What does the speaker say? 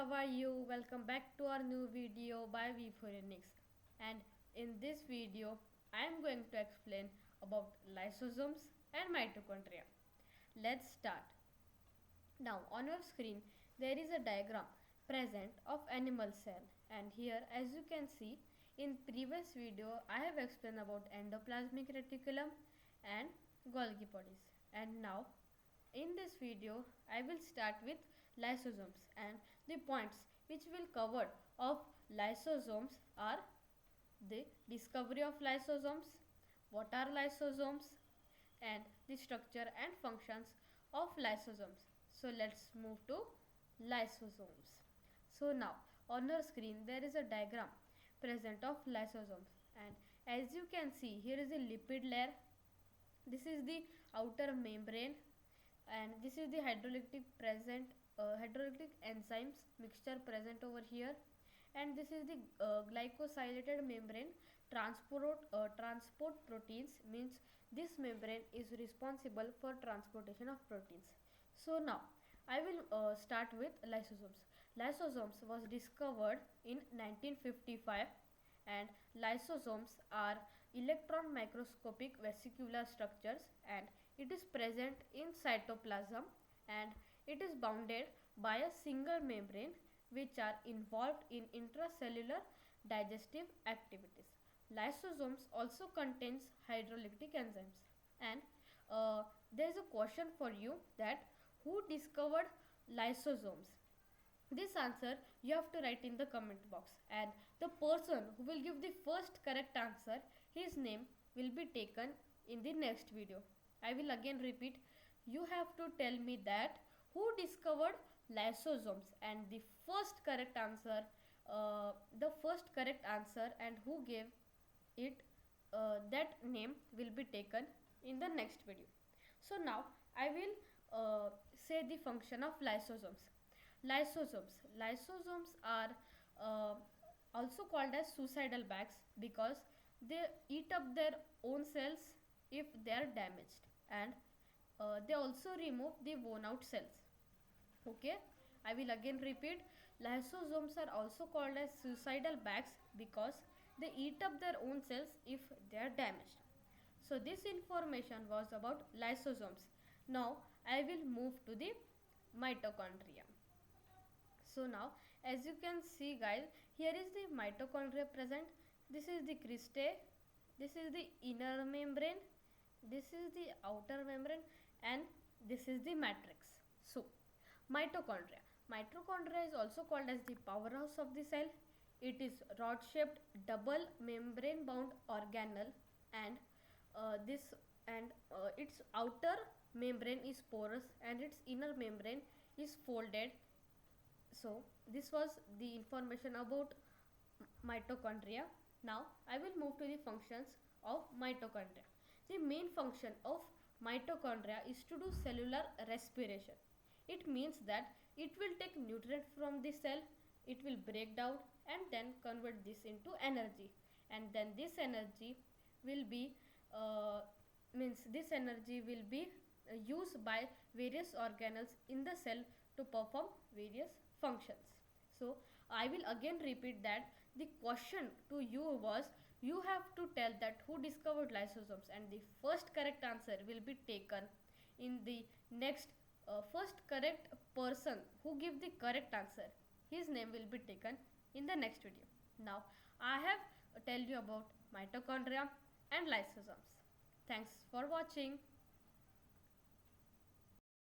how are you? Welcome back to our new video by V4Enix. And in this video, I am going to explain about lysosomes and mitochondria. Let's start. Now on your screen there is a diagram present of animal cell, and here as you can see in previous video I have explained about endoplasmic reticulum and Golgi bodies, and now in this video I will start with lysosomes, and the points which will cover of lysosomes are the discovery of lysosomes, what are lysosomes, and the structure and functions of lysosomes. So let's move to lysosomes. So now on your screen there is a diagram present of lysosomes, and as you can see here is a lipid layer. This is the outer membrane, and this is the hydrolytic enzymes mixture present over here, and this is the glycosylated membrane. Transport proteins means this membrane is responsible for transportation of proteins. So now I will start with lysosomes. Lysosomes was discovered in 1955, and lysosomes are electron microscopic vesicular structures, and it is present in cytoplasm, and it is bounded by a single membrane which are involved in intracellular digestive activities. Lysosomes also contains hydrolytic enzymes, and there is a question for you that who discovered lysosomes? This answer you have to write in the comment box, and the person who will give the first correct answer, his name will be taken in the next video. I will again repeat, you have to tell me that who discovered lysosomes, and the first correct answer and who gave it, that name will be taken in the next video. So now I will say the function of lysosomes. Lysosomes are uh, also called as suicidal bags because they eat up their own cells if they are damaged, and they also remove the worn out cells. Okay, I will again repeat, lysosomes are also called as suicidal bags because they eat up their own cells if they are damaged. So this information was about lysosomes. Now I will move to the mitochondria. So now as you can see guys, here is the mitochondria present. This is the cristae, this is the inner membrane, this is the outer membrane, and this is the matrix. So mitochondria. Mitochondria is also called as the powerhouse of the cell. It is rod shaped double membrane bound organelle, and this and its outer membrane is porous and its inner membrane is folded. So this was the information about mitochondria. Now I will move to the functions of mitochondria. The main function of mitochondria is to do cellular respiration. It means that it will take nutrient from the cell, it will break down and then convert this into energy, and then this energy will be used by various organelles in the cell to perform various functions. So I will again repeat that the question to you was, you have to tell that who discovered lysosomes, and the first correct answer will be taken in the next first correct person who give the correct answer, his name will be taken in the next video. Now I have tell you about mitochondria and lysosomes. Thanks for watching.